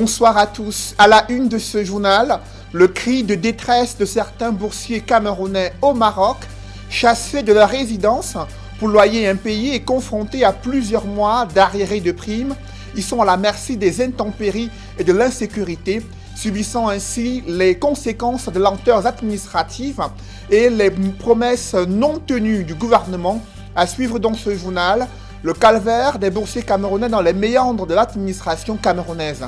Bonsoir à tous. À la une de ce journal, le cri de détresse de certains boursiers camerounais au Maroc, chassés de leur résidence pour loyer impayé et confrontés à plusieurs mois d'arriérés de primes. Ils sont à la merci des intempéries et de l'insécurité, subissant ainsi les conséquences de lenteurs administratives et les promesses non tenues du gouvernement. À suivre dans ce journal, le calvaire des boursiers camerounais dans les méandres de l'administration camerounaise.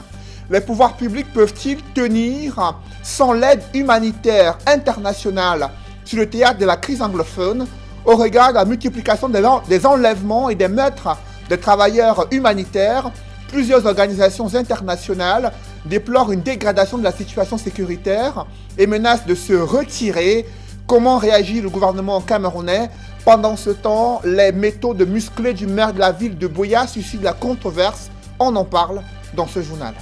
Les pouvoirs publics peuvent-ils tenir sans l'aide humanitaire internationale sur le théâtre de la crise anglophone au regard de la multiplication des enlèvements et des meurtres de travailleurs humanitaires? Plusieurs organisations internationales déplorent une dégradation de la situation sécuritaire et menacent de se retirer. Comment réagit le gouvernement camerounais? Pendant ce temps, les méthodes musclées du maire de la ville de Buea suscitent la controverse. On en parle dans ce journal.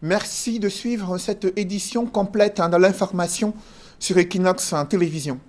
Merci de suivre cette édition complète de l'information sur Equinox Télévision.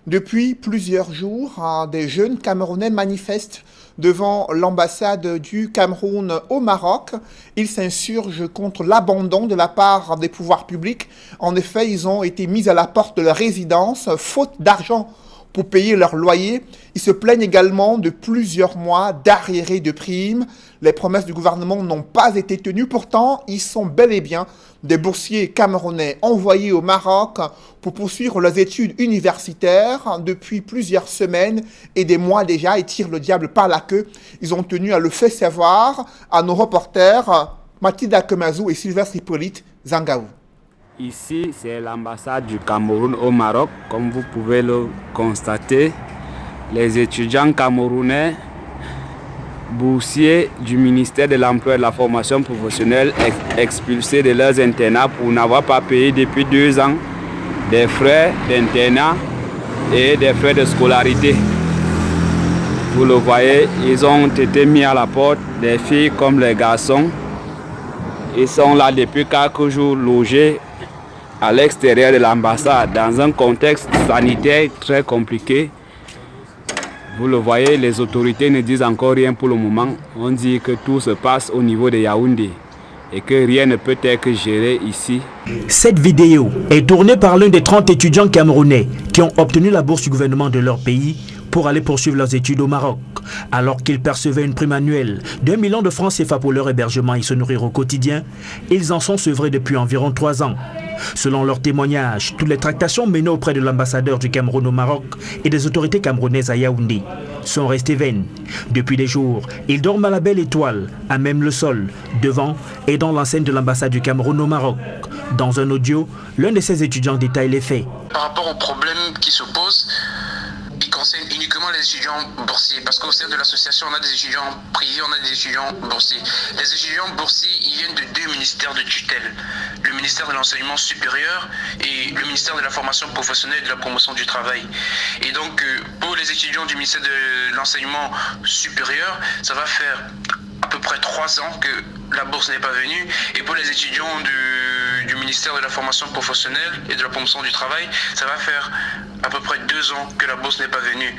Depuis plusieurs jours, des jeunes Camerounais manifestent devant l'ambassade du Cameroun au Maroc. Ils s'insurgent contre l'abandon de la part des pouvoirs publics. En effet, ils ont été mis à la porte de leur résidence, faute d'argent pour payer leur loyer. Ils se plaignent également de plusieurs mois d'arriérés de primes. Les promesses du gouvernement n'ont pas été tenues. Pourtant, ils sont bel et bien des boursiers camerounais envoyés au Maroc pour poursuivre leurs études universitaires depuis plusieurs semaines et des mois déjà. Ils tirent le diable par la queue. Ils ont tenu à le faire savoir à nos reporters Mathilde Akemazou et Sylvestre Hippolyte Zangaou. Ici, c'est l'ambassade du Cameroun au Maroc. Comme vous pouvez le constater, les étudiants camerounais boursiers du ministère de l'Emploi et de la Formation professionnelle expulsés de leurs internats pour n'avoir pas payé depuis 2 ans des frais d'internat et des frais de scolarité. Vous le voyez, ils ont été mis à la porte, des filles comme les garçons. Ils sont là depuis 4 jours logés à l'extérieur de l'ambassade dans un contexte sanitaire très compliqué. Vous le voyez, les autorités ne disent encore rien pour le moment. On dit que tout se passe au niveau de Yaoundé et que rien ne peut être géré ici. Cette vidéo est tournée par l'un des 30 étudiants camerounais qui ont obtenu la bourse du gouvernement de leur pays pour aller poursuivre leurs études au Maroc. Alors qu'ils percevaient une prime annuelle d'1 million de francs CFA pour leur hébergement et se nourrir au quotidien, ils en sont sevrés depuis environ 3 ans. Selon leurs témoignages, toutes les tractations menées auprès de l'ambassadeur du Cameroun au Maroc et des autorités camerounaises à Yaoundé sont restées vaines. Depuis des jours, ils dorment à la belle étoile, à même le sol, devant et dans l'enceinte de l'ambassade du Cameroun au Maroc. Dans un audio, l'un de ces étudiants détaille les faits. Par rapport aux problèmes qui se posent, il concerne uniquement les étudiants boursiers, parce qu'au sein de l'association, on a des étudiants privés, on a des étudiants boursiers. Les étudiants boursiers, ils viennent de 2 ministères de tutelle, le ministère de l'enseignement supérieur et le ministère de la formation professionnelle et de la promotion du travail. Et donc, pour les étudiants du ministère de l'enseignement supérieur, ça va faire à peu près 3 ans que la bourse n'est pas venue. Et pour les étudiants du ministère de la formation professionnelle et de la promotion du travail, ça va faire à peu près 2 ans que la bourse n'est pas venue.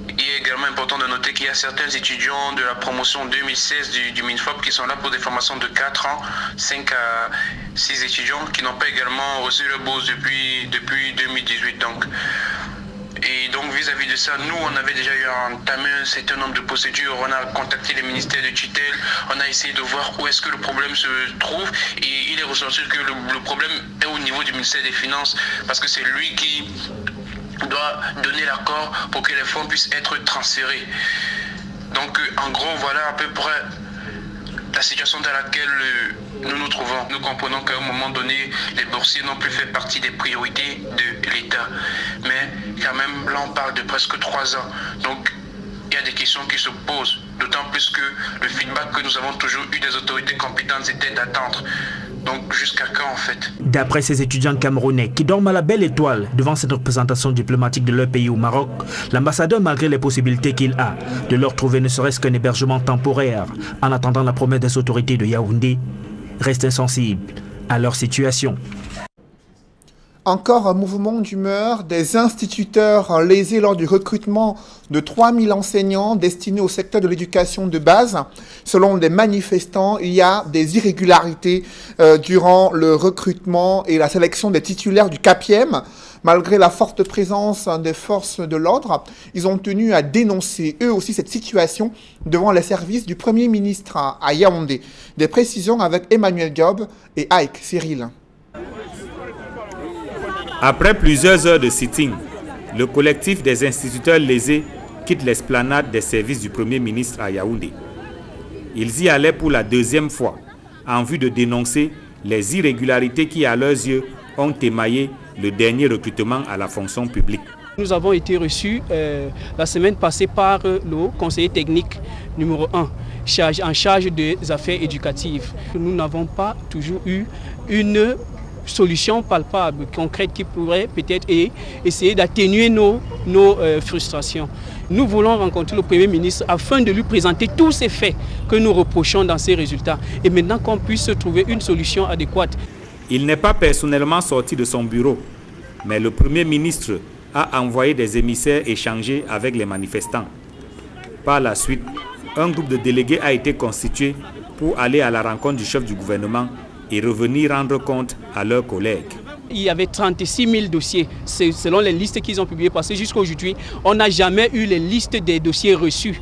Il est également important de noter qu'il y a certains étudiants de la promotion 2016 du MINFOP qui sont là pour des formations de 4 ans, 5 à 6 étudiants qui n'ont pas également reçu leur bourse depuis 2018. Et donc vis-à-vis de ça, nous on avait déjà entamé un certain nombre de procédures, on a contacté les ministères de tutelle, on a essayé de voir où est-ce que le problème se trouve et il est ressorti que le problème est au niveau du ministère des Finances parce que c'est lui qui doit donner l'accord pour que les fonds puissent être transférés. Donc en gros voilà à peu près la situation dans laquelle nous nous trouvons. Nous comprenons qu'à un moment donné, les boursiers n'ont plus fait partie des priorités de l'État. Mais quand même, là on parle de presque 3 ans. Donc il y a des questions qui se posent. D'autant plus que le feedback que nous avons toujours eu des autorités compétentes c'était d'attendre. Donc jusqu'à quand en fait? D'après ces étudiants camerounais qui dorment à la belle étoile devant cette représentation diplomatique de leur pays au Maroc, l'ambassadeur, malgré les possibilités qu'il a de leur trouver ne serait-ce qu'un hébergement temporaire en attendant la promesse des autorités de Yaoundé, reste insensible à leur situation. Encore un mouvement d'humeur, des instituteurs lésés lors du recrutement de 3000 enseignants destinés au secteur de l'éducation de base. Selon des manifestants, il y a des irrégularités durant le recrutement et la sélection des titulaires du CAPIEM. Malgré la forte présence des forces de l'ordre, ils ont tenu à dénoncer eux aussi cette situation devant les services du Premier ministre à Yaoundé. Des précisions avec Emmanuel Diop et Ike Cyril. Après plusieurs heures de sitting, le collectif des instituteurs lésés quitte l'esplanade des services du Premier ministre à Yaoundé. Ils y allaient pour la deuxième fois, en vue de dénoncer les irrégularités qui, à leurs yeux, ont émaillé le dernier recrutement à la fonction publique. Nous avons été reçus la semaine passée par le conseiller technique numéro 1, en charge des affaires éducatives. Nous n'avons pas toujours eu une solution palpable, concrète, qui pourrait peut-être essayer d'atténuer nos frustrations. Nous voulons rencontrer le Premier ministre afin de lui présenter tous ces faits que nous reprochons dans ces résultats et maintenant qu'on puisse trouver une solution adéquate. Il n'est pas personnellement sorti de son bureau, mais le Premier ministre a envoyé des émissaires échanger avec les manifestants. Par la suite, un groupe de délégués a été constitué pour aller à la rencontre du chef du gouvernement et revenir rendre compte à leurs collègues. Il y avait 36 000 dossiers, selon les listes qu'ils ont publiées, parce que jusqu'à aujourd'hui, on n'a jamais eu les listes des dossiers reçus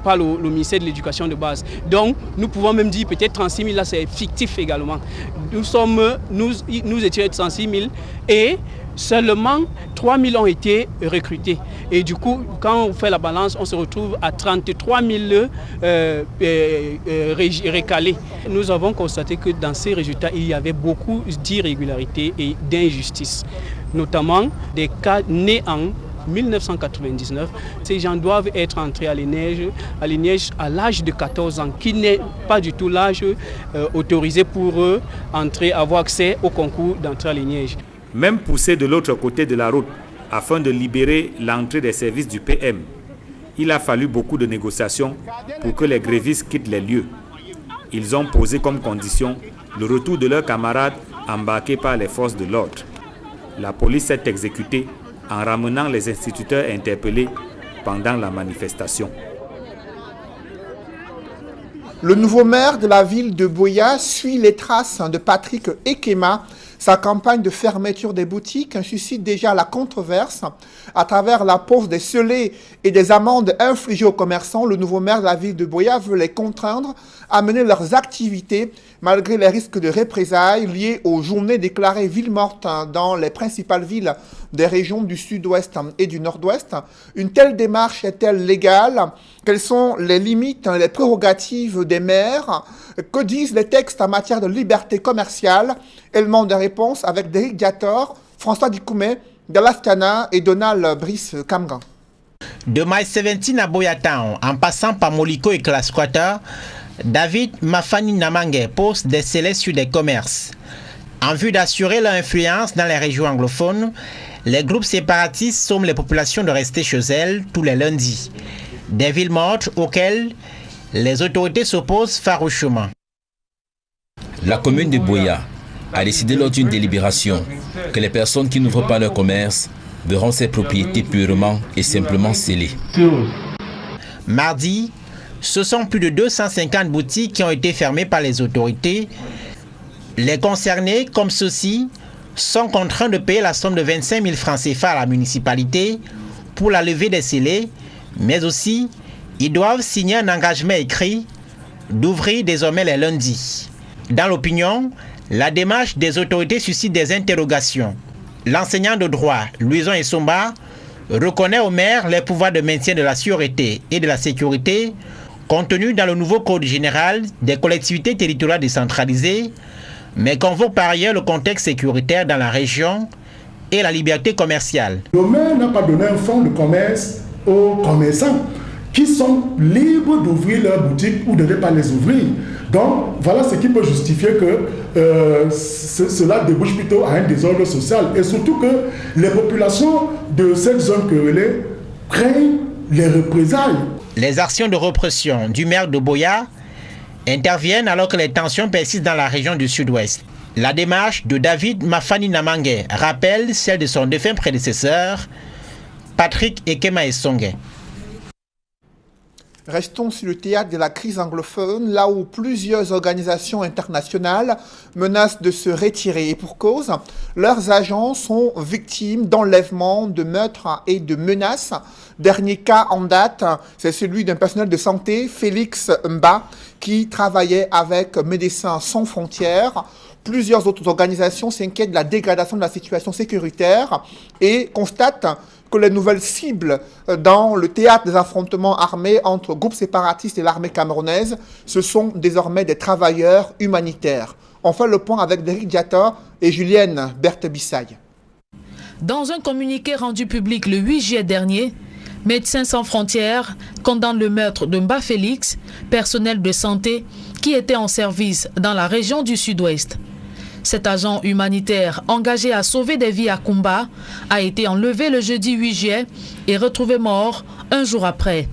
par le ministère de l'Éducation de base. Donc, nous pouvons même dire peut-être 36 000, là c'est fictif également. Nous étions 36 000 et seulement 3 000 ont été recrutés. Et du coup, quand on fait la balance, on se retrouve à 33 000 recalés. Nous avons constaté que dans ces résultats, il y avait beaucoup d'irrégularités et d'injustices, notamment des cas nés en 1999, ces gens doivent être entrés à l'INEJ à l'âge de 14 ans, qui n'est pas du tout l'âge autorisé pour eux avoir accès au concours d'entrée à l'INEJ. Même poussé de l'autre côté de la route, afin de libérer l'entrée des services du PM, il a fallu beaucoup de négociations pour que les grévistes quittent les lieux. Ils ont posé comme condition le retour de leurs camarades embarqués par les forces de l'ordre. La police s'est exécutée en ramenant les instituteurs interpellés pendant la manifestation. Le nouveau maire de la ville de Buea suit les traces de Patrick Ekema. Sa campagne de fermeture des boutiques suscite déjà la controverse. À travers la pose des scellés et des amendes infligées aux commerçants, le nouveau maire de la ville de Buea veut les contraindre à mener leurs activités malgré les risques de représailles liés aux journées déclarées villes mortes dans les principales villes des régions du sud-ouest et du nord-ouest. Une telle démarche est-elle légale? Quelles sont les limites, les prérogatives des maires? Que disent les textes en matière de liberté commerciale? Élément de réponse avec Derek Diator, François Dikoumé, Dallas Kana et Donald Brice Kamgan. De My 17 à Buea Town, en passant par Moliko et Class Quarter, David Mafani Namangue pose des scellés sur des commerces. En vue d'assurer leur influence dans les régions anglophones, les groupes séparatistes somment les populations de rester chez elles tous les lundis. Des villes mortes auxquelles les autorités s'opposent farouchement. La commune de Buea a décidé lors d'une délibération que les personnes qui n'ouvrent pas leur commerce verront ces propriétés purement et simplement scellées. Mardi, ce sont plus de 250 boutiques qui ont été fermées par les autorités. Les concernés, comme ceux-ci, sont contraints de payer la somme de 25 000 francs CFA à la municipalité pour la levée des scellés, mais aussi, ils doivent signer un engagement écrit d'ouvrir désormais les lundis. Dans l'opinion, la démarche des autorités suscite des interrogations. L'enseignant de droit, Louison Essomba, reconnaît au maire les pouvoirs de maintien de la sûreté et de la sécurité contenus dans le nouveau Code général des collectivités territoriales décentralisées, mais convoque par ailleurs le contexte sécuritaire dans la région et la liberté commerciale. Le maire n'a pas donné un fonds de commerce aux commerçants qui sont libres d'ouvrir leur boutique ou de ne pas les ouvrir. Donc voilà ce qui peut justifier que cela débouche plutôt à un désordre social et surtout que les populations de cette zone querellée craignent les représailles. Les actions de répression du maire de Buea interviennent alors que les tensions persistent dans la région du sud-ouest. La démarche de David Mafani Namangue rappelle celle de son défunt prédécesseur, Patrick Ekema Essongue. Restons sur le théâtre de la crise anglophone, là où plusieurs organisations internationales menacent de se retirer. Et pour cause, leurs agents sont victimes d'enlèvements, de meurtres et de menaces. Dernier cas en date, c'est celui d'un personnel de santé, Félix Mba, qui travaillait avec Médecins sans frontières. Plusieurs autres organisations s'inquiètent de la dégradation de la situation sécuritaire et constatent que les nouvelles cibles dans le théâtre des affrontements armés entre groupes séparatistes et l'armée camerounaise, ce sont désormais des travailleurs humanitaires. On fait le point avec Derek Diatta et Julienne Berthe-Bissaye. Dans un communiqué rendu public le 8 juillet dernier, Médecins sans frontières condamne le meurtre de Mba Félix, personnel de santé qui était en service dans la région du Sud-Ouest. Cet agent humanitaire engagé à sauver des vies à Kumba a été enlevé le jeudi 8 juillet et retrouvé mort un jour après.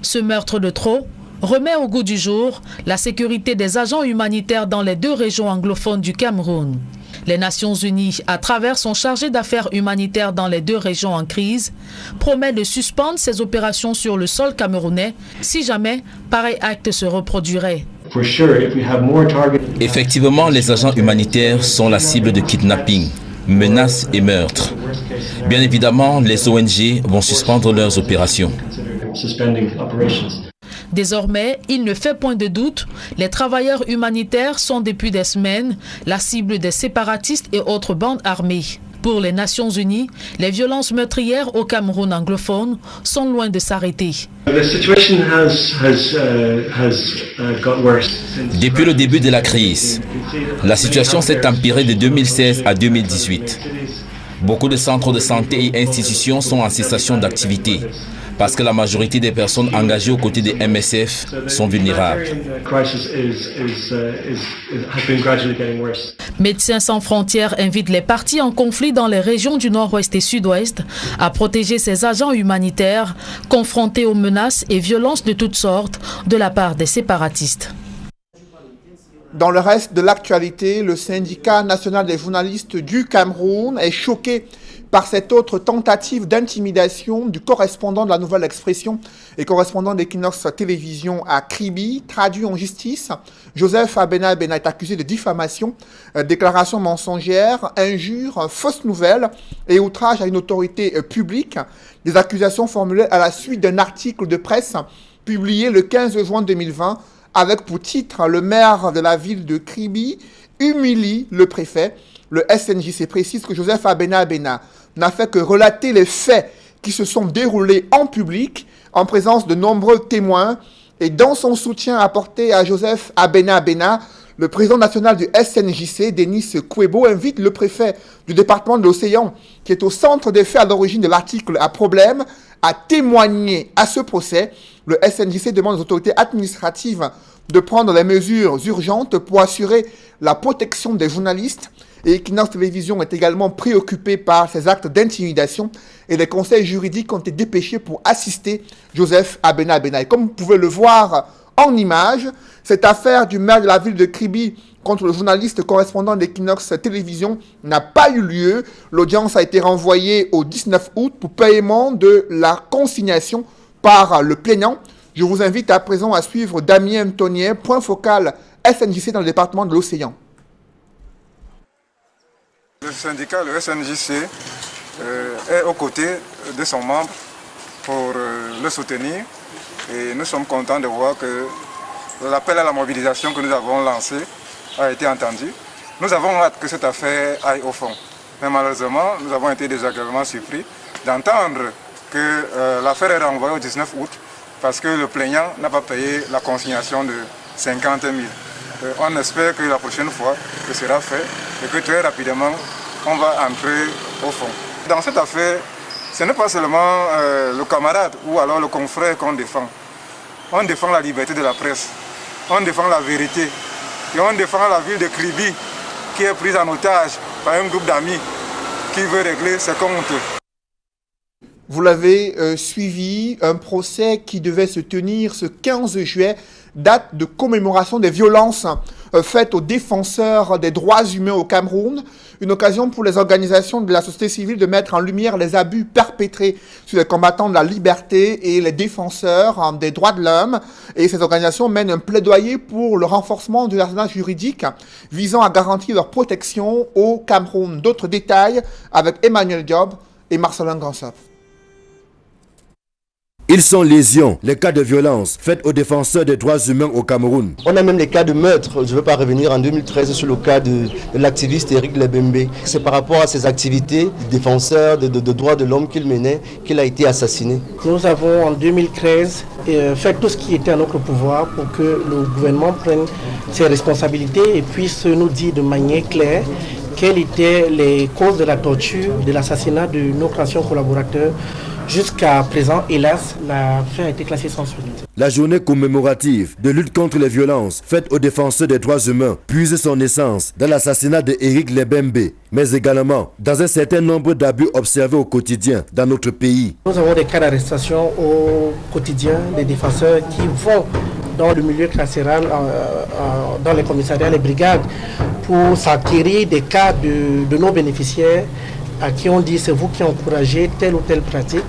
Ce meurtre de trop remet au goût du jour la sécurité des agents humanitaires dans les deux régions anglophones du Cameroun. Les Nations Unies, à travers son chargé d'affaires humanitaires dans les deux régions en crise, promet de suspendre ses opérations sur le sol camerounais si jamais pareil acte se reproduirait. Effectivement, les agents humanitaires sont la cible de kidnapping, menaces et meurtres. Bien évidemment, les ONG vont suspendre leurs opérations. Désormais, il ne fait point de doute, les travailleurs humanitaires sont depuis des semaines la cible des séparatistes et autres bandes armées. Pour les Nations Unies, les violences meurtrières au Cameroun anglophone sont loin de s'arrêter. Depuis le début de la crise, la situation s'est empirée de 2016 à 2018. Beaucoup de centres de santé et institutions sont en cessation d'activité parce que la majorité des personnes engagées aux côtés des MSF sont vulnérables. Médecins sans frontières invite les partis en conflit dans les régions du Nord-Ouest et Sud-Ouest à protéger ces agents humanitaires confrontés aux menaces et violences de toutes sortes de la part des séparatistes. Dans le reste de l'actualité, le syndicat national des journalistes du Cameroun est choqué par cette autre tentative d'intimidation du correspondant de la Nouvelle Expression et correspondant d'Equinox Télévision à Kribi, traduit en justice. Joseph Abena Abena est accusé de diffamation, déclaration mensongère, injure, fausse nouvelle et outrage à une autorité publique. Des accusations formulées à la suite d'un article de presse publié le 15 juin 2020 avec pour titre « Le maire de la ville de Kribi humilie le préfet ». Le SNJC précise que Joseph Abena Abena n'a fait que relater les faits qui se sont déroulés en public, en présence de nombreux témoins. Et dans son soutien apporté à Joseph Abena Abena, le président national du SNJC, Denis Kouebo, invite le préfet du département de l'Océan, qui est au centre des faits à l'origine de l'article à problème, à témoigner à ce procès. Le SNJC demande aux autorités administratives de prendre les mesures urgentes pour assurer la protection des journalistes. Et Equinox Télévision est également préoccupé par ces actes d'intimidation et les conseils juridiques ont été dépêchés pour assister Joseph Abena Abena. Et comme vous pouvez le voir en image, cette affaire du maire de la ville de Kribi contre le journaliste correspondant d'Equinox Télévision n'a pas eu lieu. L'audience a été renvoyée au 19 août pour paiement de la consignation par le plaignant. Je vous invite à présent à suivre Damien Tonnier, point focal SNJC dans le département de l'Océan. Le syndicat, le SNJC, est aux côtés de son membre pour le soutenir et nous sommes contents de voir que l'appel à la mobilisation que nous avons lancé a été entendu. Nous avons hâte que cette affaire aille au fond. Mais malheureusement, nous avons été désagréablement surpris d'entendre que l'affaire est renvoyée au 19 août parce que le plaignant n'a pas payé la consignation de 50 000. On espère que la prochaine fois, ce sera fait et que très rapidement, on va entrer au fond. Dans cette affaire, ce n'est pas seulement le camarade ou alors le confrère qu'on défend. On défend la liberté de la presse, on défend la vérité et on défend la ville de Kribi qui est prise en otage par un groupe d'amis qui veut régler ses comptes. Vous l'avez suivi, un procès qui devait se tenir ce 15 juillet, date de commémoration des violences faites aux défenseurs des droits humains au Cameroun. Une occasion pour les organisations de la société civile de mettre en lumière les abus perpétrés sur les combattants de la liberté et les défenseurs des droits de l'homme. Et ces organisations mènent un plaidoyer pour le renforcement de l'arsenal juridique visant à garantir leur protection au Cameroun. D'autres détails avec Emmanuel Diop et Marcelin Gansop. Ils sont lésions, les cas de violence faits aux défenseurs des droits humains au Cameroun. On a même les cas de meurtre. Je ne veux pas revenir en 2013 sur le cas de l'activiste Eric Lebembe. C'est par rapport à ses activités, défenseur de droits de l'homme qu'il menait, qu'il a été assassiné. Nous avons en 2013 fait tout ce qui était à notre pouvoir pour que le gouvernement prenne ses responsabilités et puisse nous dire de manière claire quelles étaient les causes de la torture, de l'assassinat de nos anciens collaborateurs. Jusqu'à présent, hélas, l'affaire a été classée sans suite. La journée commémorative de lutte contre les violences faites aux défenseurs des droits humains puise son essence dans l'assassinat d'Eric Lebembe, mais également dans un certain nombre d'abus observés au quotidien dans notre pays. Nous avons des cas d'arrestation au quotidien des défenseurs qui vont dans le milieu carcéral, dans les commissariats, les brigades, pour s'acquérir des cas de nos bénéficiaires à qui on dit c'est vous qui encouragez telle ou telle pratique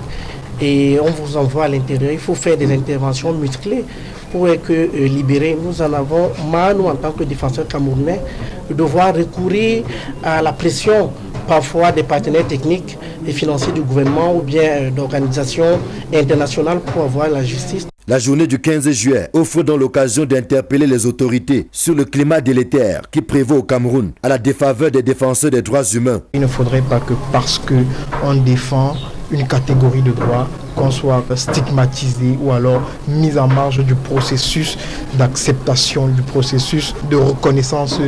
et on vous envoie à l'intérieur. Il faut faire des interventions musclées pour être libérés. Nous en avons marre, nous en tant que défenseurs camerounais, de devoir recourir à la pression parfois des partenaires techniques et financiers du gouvernement ou bien d'organisations internationales pour avoir la justice. La journée du 15 juillet offre donc l'occasion d'interpeller les autorités sur le climat délétère qui prévaut au Cameroun à la défaveur des défenseurs des droits humains. Il ne faudrait pas que parce qu'on défend une catégorie de droits, qu'on soit stigmatisé ou alors mis en marge du processus d'acceptation, du processus de reconnaissance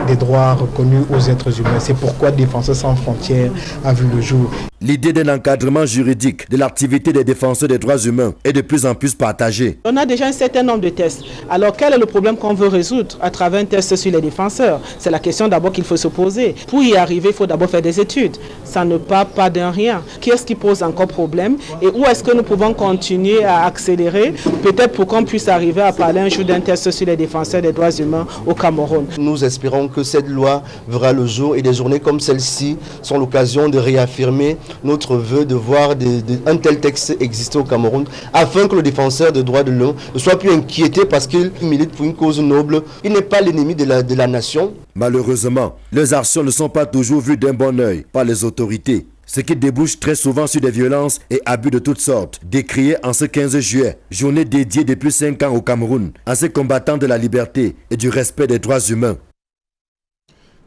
des droits reconnus aux êtres humains. C'est pourquoi Défenseurs sans frontières a vu le jour. L'idée d'un encadrement juridique de l'activité des défenseurs des droits humains est de plus en plus partagée. On a déjà un certain nombre de tests. Alors quel est le problème qu'on veut résoudre à travers un test sur les défenseurs? C'est la question d'abord qu'il faut se poser. Pour y arriver, il faut d'abord faire des études. Ça ne part pas d'un rien. Qu'est-ce qui pose encore problème et où est-ce que nous pouvons continuer à accélérer, peut-être pour qu'on puisse arriver à parler un jour d'un test sur les défenseurs des droits humains au Cameroun. Nous espérons que cette loi verra le jour et des journées comme celle-ci sont l'occasion de réaffirmer notre vœu de voir un tel texte exister au Cameroun afin que le défenseur des droits de l'homme ne soit plus inquiété parce qu'il milite pour une cause noble. Il n'est pas l'ennemi de la nation. Malheureusement, leurs actions ne sont pas toujours vues d'un bon œil par les autorités, ce qui débouche très souvent sur des violences et abus de toutes sortes, décriés en ce 15 juillet, journée dédiée depuis 5 ans au Cameroun, à ces combattants de la liberté et du respect des droits humains.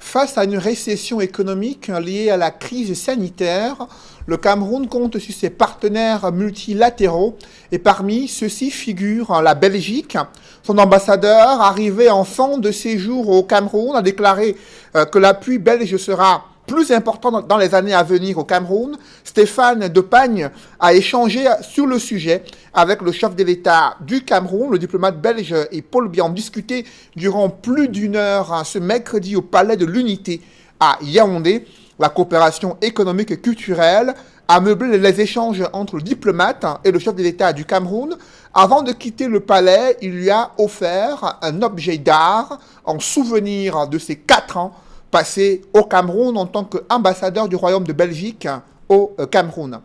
Face à une récession économique liée à la crise sanitaire, le Cameroun compte sur ses partenaires multilatéraux et parmi ceux-ci figure la Belgique. Son ambassadeur, arrivé en fin de séjour au Cameroun, a déclaré que l'appui belge sera plus important dans les années à venir au Cameroun. Stéphane Depagne a échangé sur le sujet avec le chef de l'État du Cameroun. Le diplomate belge et Paul Biya ont discuté durant plus d'une heure ce mercredi au Palais de l'Unité à Yaoundé. La coopération économique et culturelle a meublé les échanges entre le diplomate et le chef de l'État du Cameroun. Avant de quitter le palais, il lui a offert un objet d'art en souvenir de ses 4 ans passé au Cameroun en tant qu'ambassadeur du Royaume de Belgique au Cameroun.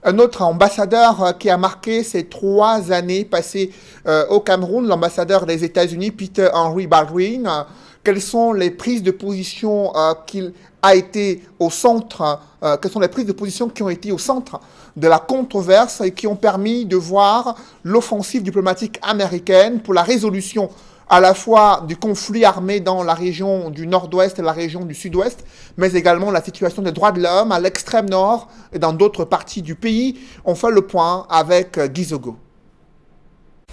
Un autre ambassadeur qui a marqué ces 3 années passées au Cameroun, l'ambassadeur des États-Unis, Peter Henry Baldwin. Quelles sont les prises de position quelles sont les prises de position qui ont été au centre de la controverse et qui ont permis de voir l'offensive diplomatique américaine pour la résolution à la fois du conflit armé dans la région du nord-ouest et la région du sud-ouest, mais également la situation des droits de l'homme à l'extrême nord et dans d'autres parties du pays. On fait le point avec Guy Zogo.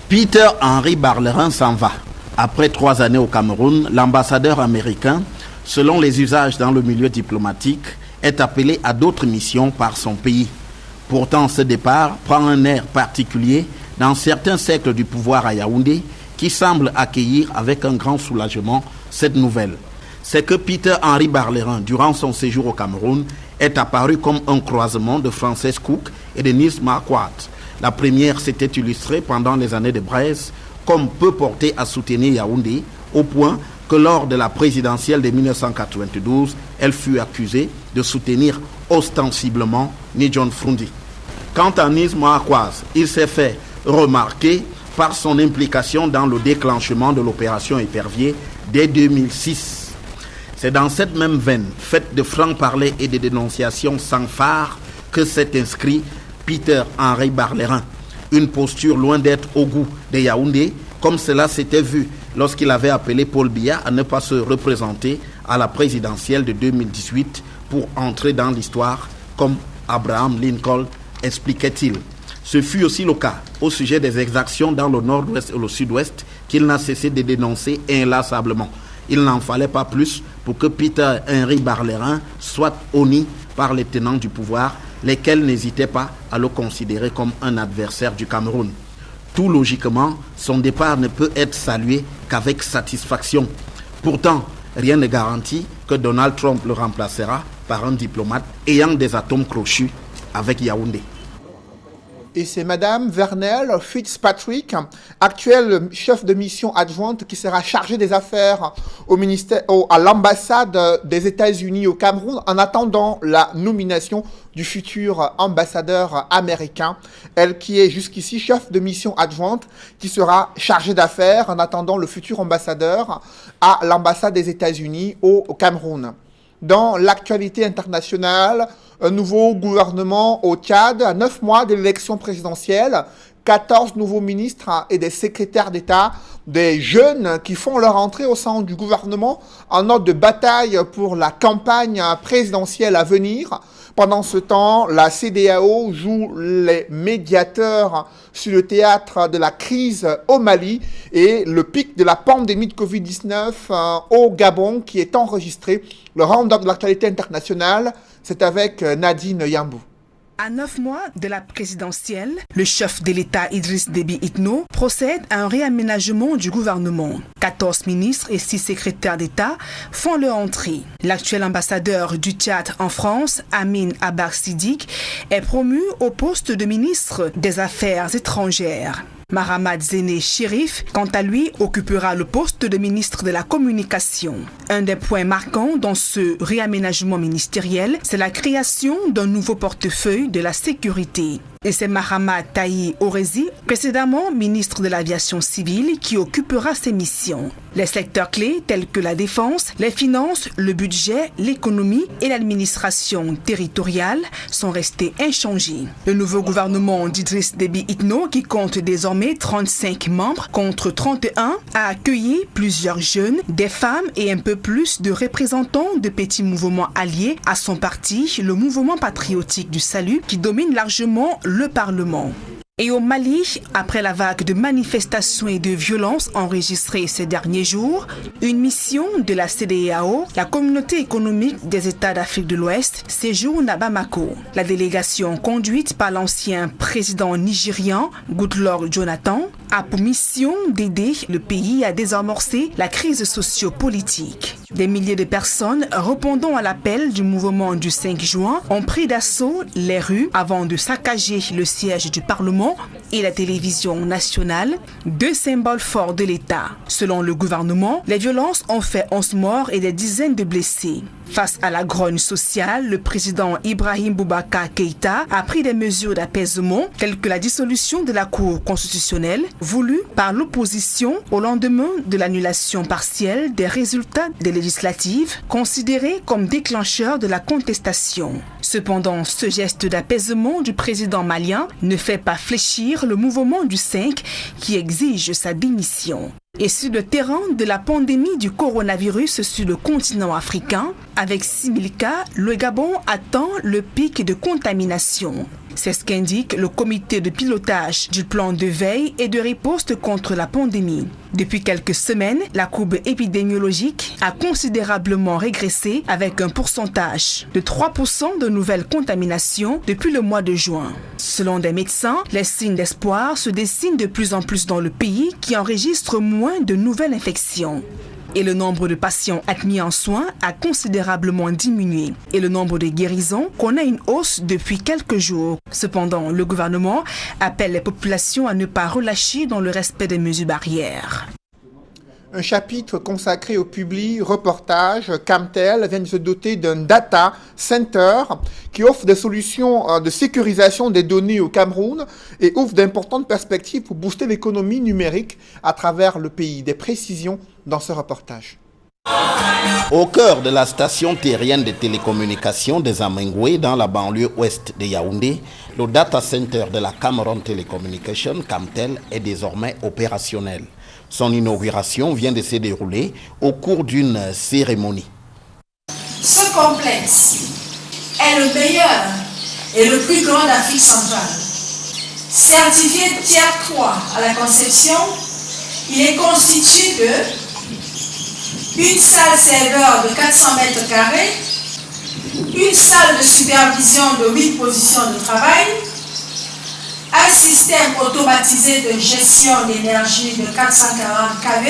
Peter Henry Baldwin s'en va. Après 3 années au Cameroun, l'ambassadeur américain, selon les usages dans le milieu diplomatique, est appelé à d'autres missions par son pays. Pourtant, ce départ prend un air particulier dans certains cercles du pouvoir à Yaoundé, qui semble accueillir avec un grand soulagement cette nouvelle. C'est que Peter Henry Baldwin, durant son séjour au Cameroun, est apparue comme un croisement de Frances Cook et de Nils Marquardt. La première s'était illustrée pendant les années de Braise comme peu portée à soutenir Yaoundé, au point que lors de la présidentielle de 1992, elle fut accusée de soutenir ostensiblement ni John Frundi. Quant à Nils Marquardt, il s'est fait remarquer par son implication dans le déclenchement de l'opération Épervier dès 2006. C'est dans cette même veine, faite de franc-parler et de dénonciations sans phare, que s'est inscrit Peter-Henri Barlerin. Une posture loin d'être au goût de Yaoundé, comme cela s'était vu lorsqu'il avait appelé Paul Biya à ne pas se représenter à la présidentielle de 2018 pour entrer dans l'histoire comme Abraham Lincoln, expliquait-il. Ce fut aussi le cas au sujet des exactions dans le nord-ouest et le sud-ouest qu'il n'a cessé de dénoncer inlassablement. Il n'en fallait pas plus pour que Peter-Henri Barlerin soit honni par les tenants du pouvoir, lesquels n'hésitaient pas à le considérer comme un adversaire du Cameroun. Tout logiquement, son départ ne peut être salué qu'avec satisfaction. Pourtant, rien ne garantit que Donald Trump le remplacera par un diplomate ayant des atomes crochus avec Yaoundé. Et c'est Madame Vernelle Fitzpatrick, actuelle chef de mission adjointe qui sera chargée des affaires à l'ambassade des États-Unis au Cameroun en attendant la nomination du futur ambassadeur américain. Elle qui est jusqu'ici chef de mission adjointe qui sera chargée d'affaires en attendant le futur ambassadeur à l'ambassade des États-Unis au Cameroun. Dans l'actualité internationale, un nouveau gouvernement au Tchad, à 9 mois de l'élection présidentielle, 14 nouveaux ministres et des secrétaires d'État, des jeunes qui font leur entrée au sein du gouvernement en ordre de bataille pour la campagne présidentielle à venir. Pendant ce temps, la CEDEAO joue les médiateurs sur le théâtre de la crise au Mali et le pic de la pandémie de Covid-19 au Gabon qui est enregistré. Le round-up de l'actualité internationale, c'est avec Nadine Yambou. À 9 mois de la présidentielle, le chef de l'État Idriss Déby Itno procède à un réaménagement du gouvernement. 14 ministres et 6 secrétaires d'État font leur entrée. L'actuel ambassadeur du Tchad en France, Amin Abak Sidik, est promu au poste de ministre des Affaires étrangères. Mahamad Zéné Chérif, quant à lui, occupera le poste de ministre de la Communication. Un des points marquants dans ce réaménagement ministériel, c'est la création d'un nouveau portefeuille de la sécurité. Et c'est Mahamad Taï Orezi, précédemment ministre de l'Aviation civile, qui occupera ces missions. Les secteurs clés tels que la défense, les finances, le budget, l'économie et l'administration territoriale sont restés inchangés. Le nouveau gouvernement d'Idriss Déby Itno, qui compte désormais 35 membres contre 31, a accueilli plusieurs jeunes, des femmes et un peu plus de représentants de petits mouvements alliés à son parti, le mouvement patriotique du salut, qui domine largement le Parlement. Et au Mali, après la vague de manifestations et de violences enregistrées ces derniers jours, une mission de la CEDEAO, la communauté économique des États d'Afrique de l'Ouest, séjourne à Bamako. La délégation conduite par l'ancien président nigérian Goodluck Jonathan a pour mission d'aider le pays à désamorcer la crise socio-politique. Des milliers de personnes répondant à l'appel du mouvement du 5 juin ont pris d'assaut les rues avant de saccager le siège du Parlement et la télévision nationale, deux symboles forts de l'État. Selon le gouvernement, les violences ont fait 11 morts et des dizaines de blessés. Face à la grogne sociale, le président Ibrahim Boubacar Keïta a pris des mesures d'apaisement telles que la dissolution de la Cour constitutionnelle voulue par l'opposition au lendemain de l'annulation partielle des résultats des législatives considérés comme déclencheurs de la contestation. Cependant, ce geste d'apaisement du président malien ne fait pas fléchir le mouvement du 5 qui exige sa démission. Et sur le terrain de la pandémie du coronavirus sur le continent africain, avec 6000 cas, le Gabon atteint le pic de contamination. C'est ce qu'indique le comité de pilotage du plan de veille et de riposte contre la pandémie. Depuis quelques semaines, la courbe épidémiologique a considérablement régressé avec un pourcentage de 3% de nouvelles contaminations depuis le mois de juin. Selon des médecins, les signes d'espoir se dessinent de plus en plus dans le pays qui enregistre moins de nouvelles infections. Et le nombre de patients admis en soins a considérablement diminué. Et le nombre de guérisons connaît une hausse depuis quelques jours. Cependant, le gouvernement appelle les populations à ne pas relâcher dans le respect des mesures barrières. Un chapitre consacré au public reportage, Camtel vient de se doter d'un data center qui offre des solutions de sécurisation des données au Cameroun et ouvre d'importantes perspectives pour booster l'économie numérique à travers le pays. Des précisions dans ce reportage. Au cœur de la station terrienne de télécommunications des Amengoué, dans la banlieue ouest de Yaoundé, le data center de la Cameroon Telecommunication, Camtel, est désormais opérationnel. Son inauguration vient de se dérouler au cours d'une cérémonie. Ce complexe est le meilleur et le plus grand d'Afrique centrale. Certifié Tier 3 à la conception, il est constitué de une salle serveur de 400 mètres carrés, une salle de supervision de 8 positions de travail, un système automatisé de gestion d'énergie de 440 kV.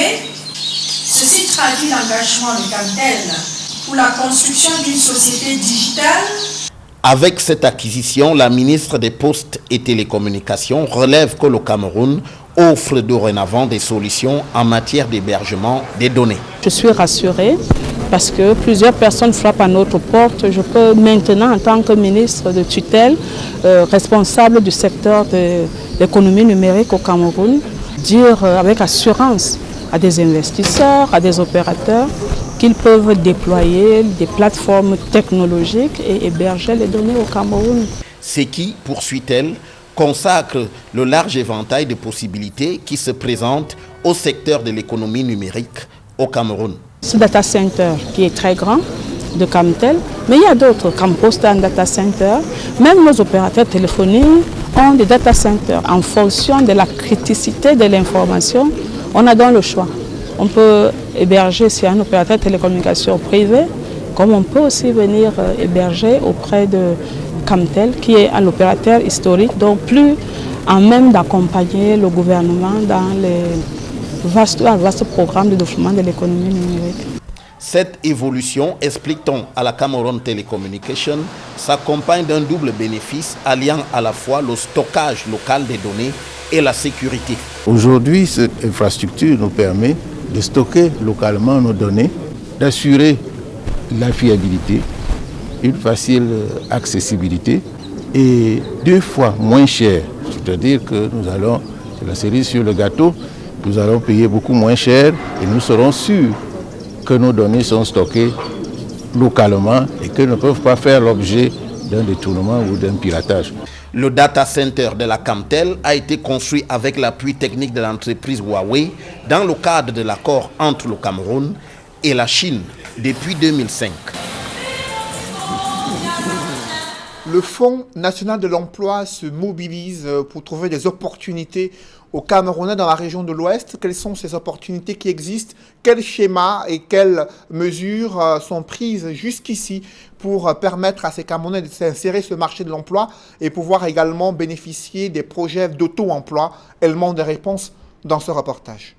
Ceci traduit l'engagement de Camtel pour la construction d'une société digitale. Avec cette acquisition, la ministre des Postes et Télécommunications relève que le Cameroun offre dorénavant des solutions en matière d'hébergement des données. Je suis rassurée parce que plusieurs personnes frappent à notre porte. Je peux maintenant, en tant que ministre de tutelle, responsable du secteur de l'économie numérique au Cameroun, dire avec assurance à des investisseurs, à des opérateurs, qu'ils peuvent déployer des plateformes technologiques et héberger les données au Cameroun. Ce qui, poursuit-elle, consacre le large éventail de possibilités qui se présentent au secteur de l'économie numérique au Cameroun. Ce data center qui est très grand de Camtel, mais il y a d'autres, Campost a un data center. Même nos opérateurs téléphoniques ont des data centers. En fonction de la criticité de l'information, on a donc le choix. On peut héberger sur un opérateur de télécommunications privé, comme on peut aussi venir héberger auprès de Camtel, qui est un opérateur historique, donc plus en même d'accompagner le gouvernement dans les vaste programme de développement de l'économie numérique. Cette évolution, explique-t-on à la Cameroon Telecommunication, s'accompagne d'un double bénéfice alliant à la fois le stockage local des données et la sécurité. Aujourd'hui, cette infrastructure nous permet de stocker localement nos données, d'assurer la fiabilité, une facile accessibilité et 2 fois moins cher. C'est-à-dire que nous allons, c'est la cerise sur le gâteau, nous allons payer beaucoup moins cher et nous serons sûrs que nos données sont stockées localement et que ne peuvent pas faire l'objet d'un détournement ou d'un piratage. Le data center de la Camtel a été construit avec l'appui technique de l'entreprise Huawei dans le cadre de l'accord entre le Cameroun et la Chine depuis 2005. Le Fonds national de l'emploi se mobilise pour trouver des opportunités aux Camerounais dans la région de l'Ouest. Quelles sont ces opportunités qui existent? Quels schémas et quelles mesures sont prises jusqu'ici pour permettre à ces Camerounais de s'insérer sur le marché de l'emploi et pouvoir également bénéficier des projets d'auto-emploi? Élément de réponse dans ce reportage.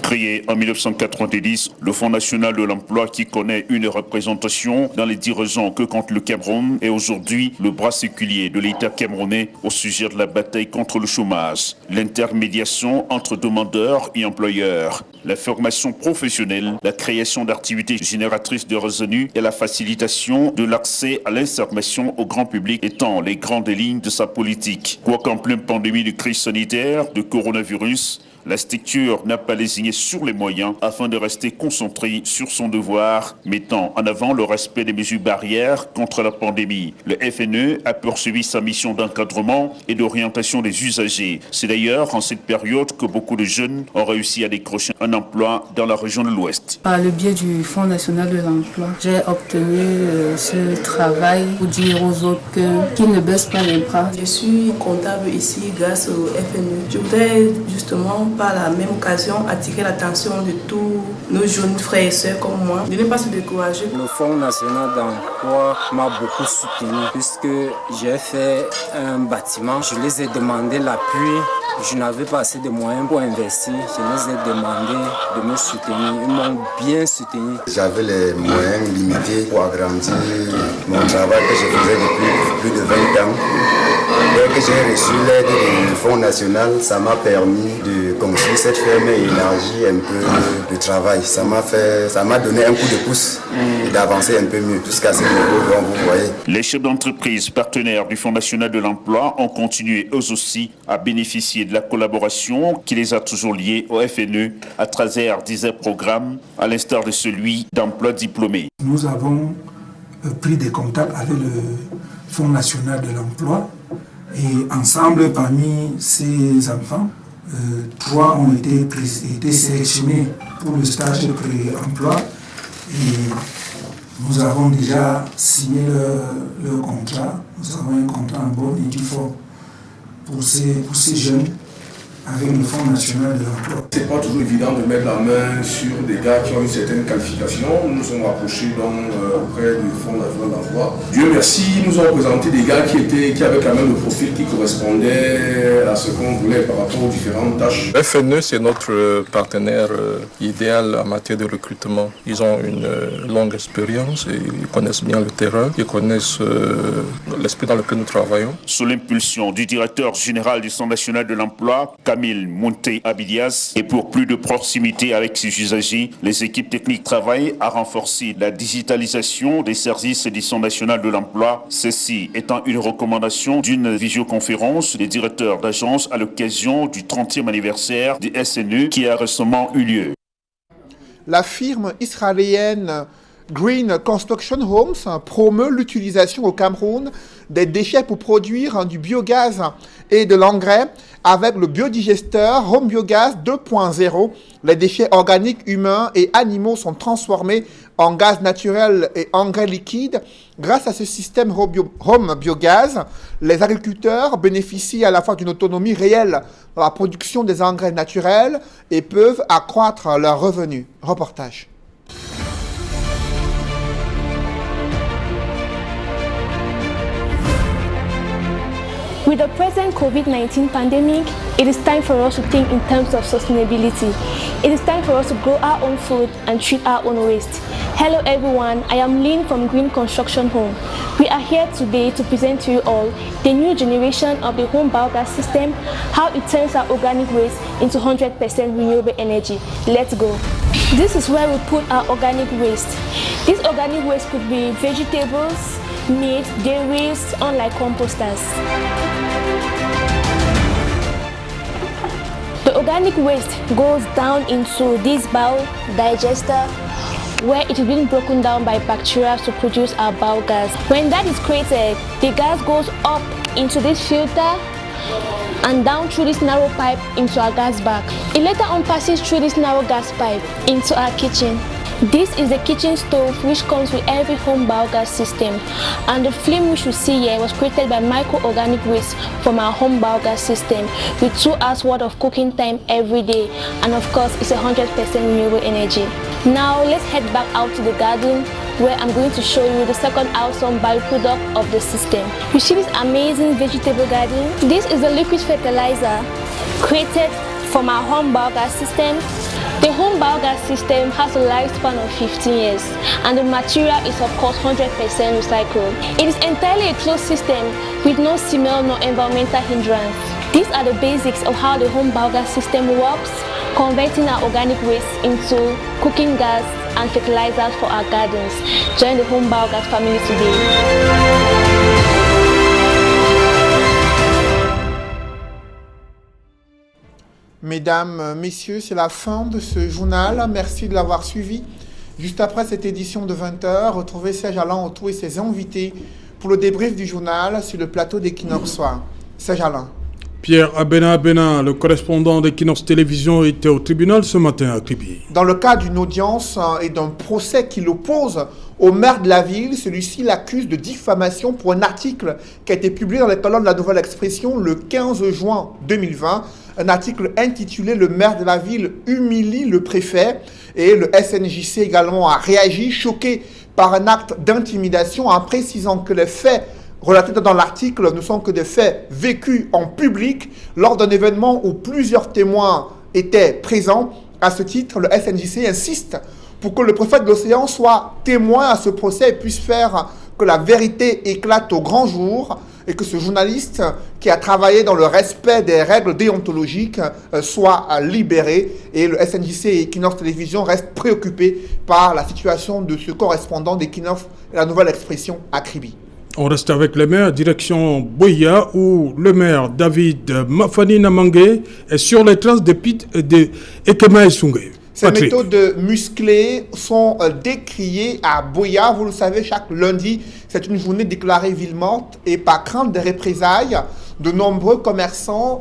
Créé en 1990, le Fonds national de l'emploi, qui connaît une représentation dans les dirigeants que compte le Cameroun, est aujourd'hui le bras séculier de l'État camerounais au sujet de la bataille contre le chômage, l'intermédiation entre demandeurs et employeurs, la formation professionnelle, la création d'activités génératrices de revenus et la facilitation de l'accès à l'information au grand public étant les grandes lignes de sa politique. Quoiqu'en pleine pandémie de crise sanitaire, de coronavirus, la structure n'a pas lésiné sur les moyens afin de rester concentrée sur son devoir, mettant en avant le respect des mesures barrières contre la pandémie. Le FNE a poursuivi sa mission d'encadrement et d'orientation des usagers. C'est d'ailleurs en cette période que beaucoup de jeunes ont réussi à décrocher un emploi dans la région de l'Ouest. Par le biais du Fonds national de l'emploi, j'ai obtenu ce travail pour dire aux autres qu'ils ne baissent pas les bras. Je suis comptable ici grâce au FNE. Je voudrais justement par la même occasion attirer l'attention de tous nos jeunes frères et sœurs comme moi, de ne pas se décourager. Le Fonds national d'emploi m'a beaucoup soutenu puisque j'ai fait un bâtiment. Je les ai demandé l'appui Je n'avais pas assez de moyens pour investir. Je les ai demandé de me soutenir. Ils m'ont bien soutenu. J'avais les moyens limités pour agrandir mon travail que je faisais depuis plus de 20 ans. Dès que j'ai reçu l'aide du Fonds national, ça m'a permis de construire cette ferme et élargir un peu le travail. Ça m'a donné un coup de pouce et d'avancer un peu mieux jusqu'à ce niveau dont vous voyez. Les chefs d'entreprise partenaires du Fonds national de l'emploi ont continué eux aussi à bénéficier de la collaboration qui les a toujours liés au FNE à travers divers programmes, à l'instar de celui d'emploi diplômé. Nous avons pris des contacts avec le Fonds national de l'emploi et ensemble, parmi ces enfants, 3 ont été sélectionnés pour le stage de pré-emploi et nous avons déjà signé leur contrat. Nous avons un contrat en bonne et due forme pour ces jeunes avec le Fonds national de l'emploi. C'est pas toujours évident de mettre la main sur des gars qui ont une certaine qualification. Nous nous sommes rapprochés auprès du Fonds national de l'emploi. Dieu merci, ils nous ont présenté des gars qui avaient quand même le profil qui correspondait à ce qu'on voulait par rapport aux différentes tâches. FNE, c'est notre partenaire idéal en matière de recrutement. Ils ont une longue expérience et ils connaissent bien le terrain, ils connaissent l'esprit dans lequel nous travaillons. Sous l'impulsion du directeur général du Centre national de l'emploi, Camille Monté-Abilias, et pour plus de proximité avec ses usagers, les équipes techniques travaillent à renforcer la digitalisation des services du Centre national de l'emploi, ceci étant une recommandation d'une visioconférence des directeurs d'agence à l'occasion du 30e anniversaire du SNE qui a récemment eu lieu. La firme israélienne Green Construction Homes promeut l'utilisation au Cameroun des déchets pour produire du biogaz et de l'engrais avec le biodigesteur Home Biogaz 2.0. Les déchets organiques humains et animaux sont transformés en gaz naturel et engrais liquide. Grâce à ce système Home Biogaz, les agriculteurs bénéficient à la fois d'une autonomie réelle dans la production des engrais naturels et peuvent accroître leurs revenus. Reportage. With the present COVID-19 pandemic, it is time for us to think in terms of sustainability. It is time for us to grow our own food and treat our own waste. Hello everyone, I am Lynn from Green Construction Home. We are here today to present to you all the new generation of the home biogas system, how it turns our organic waste into 100% renewable energy. Let's go. This is where we put our organic waste. This organic waste could be vegetables, meat, dairy waste, unlike composters. The organic waste goes down into this biodigester where it is being broken down by bacteria to produce our biogas. When that is created, the gas goes up into this filter and down through this narrow pipe into our gas bag. It later on passes through this narrow gas pipe into our kitchen. This is the kitchen stove which comes with every home biogas system, and the flame which you see here was created by microorganic waste from our home biogas system with 2 hours worth of cooking time every day, and of course it's 100% renewable energy. Now let's head back out to the garden where I'm going to show you the second awesome byproduct of the system. You see this amazing vegetable garden? This is the liquid fertilizer created from our home biogas system. The home biogas system has a lifespan of 15 years and the material is of course 100% recycled. It is entirely a closed system with no smell nor environmental hindrance. These are the basics of how the home biogas system works, converting our organic waste into cooking gas and fertilizers for our gardens. Join the home biogas family today. Mesdames, Messieurs, c'est la fin de ce journal. Merci de l'avoir suivi. Juste après cette édition de 20h, retrouvez Serge Alain Autou et ses invités pour le débrief du journal sur le plateau d'Equinox Soir. Serge Alain. Pierre Abena, le correspondant d'Equinox Télévision, était au tribunal ce matin à Kribi. Dans le cadre d'une audience et d'un procès qui l'oppose au maire de la ville, celui-ci l'accuse de diffamation pour un article qui a été publié dans les colonnes de la Nouvelle Expression le 15 juin 2020. Un article intitulé « Le maire de la ville humilie le préfet » et le SNJC également a réagi, choqué par un acte d'intimidation en précisant que les faits relatés dans l'article ne sont que des faits vécus en public lors d'un événement où plusieurs témoins étaient présents. À ce titre, le SNJC insiste pour que le préfet de l'Océan soit témoin à ce procès et puisse faire que la vérité éclate au grand jour et que ce journaliste qui a travaillé dans le respect des règles déontologiques soit libéré. Et le SNJC et Equinox Télévision restent préoccupés par la situation de ce correspondant d'Equinox et la Nouvelle Expression à Kribi. On reste avec le maire, direction Boya, où le maire David Mafani Namangue est sur les traces de Ekema Esungé. Ces méthodes musclées sont décriées à Boya. Vous le savez, chaque lundi, c'est une journée déclarée ville morte. Et par crainte des représailles, de nombreux commerçants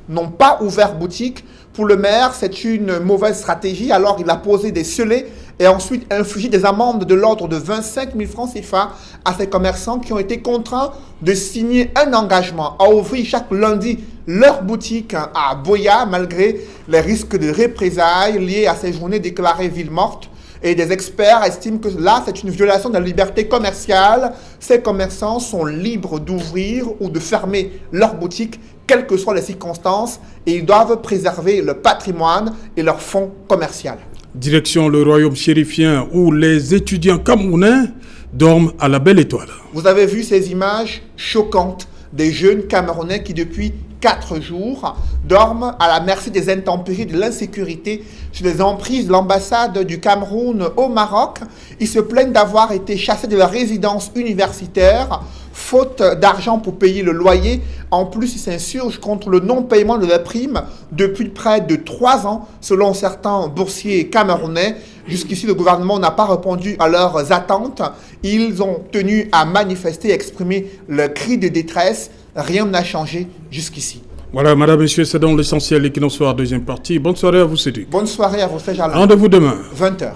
n'ont pas ouvert boutique. Pour le maire, c'est une mauvaise stratégie. Alors, il a posé des scellés et ensuite infligé des amendes de l'ordre de 25 000 francs CFA à ces commerçants qui ont été contraints de signer un engagement à ouvrir chaque lundi leur boutique à Boya, malgré les risques de représailles liés à ces journées déclarées ville morte. Et des experts estiment que là, c'est une violation de la liberté commerciale. Ces commerçants sont libres d'ouvrir ou de fermer leur boutique, quelles que soient les circonstances, et ils doivent préserver le patrimoine et leur fonds commercial. Direction le royaume chérifien, où les étudiants camerounais dorment à la belle étoile. Vous avez vu ces images choquantes des jeunes Camerounais qui, depuis 4 jours, dorment à la merci des intempéries, de l'insécurité sur les emprises de l'ambassade du Cameroun au Maroc. Ils se plaignent d'avoir été chassés de leur résidence universitaire, faute d'argent pour payer le loyer. En plus, ils s'insurgent contre le non-paiement de la prime depuis près de 3 ans, selon certains boursiers camerounais. Jusqu'ici, le gouvernement n'a pas répondu à leurs attentes. Ils ont tenu à manifester, exprimer le cri de détresse. Rien n'a changé jusqu'ici. Voilà, madame, messieurs, c'est donc l'essentiel et qui nous soit deuxième partie. Bonne soirée à vous, Cédric. Bonne soirée à vous, Séjalin. Rendez-vous demain. 20h.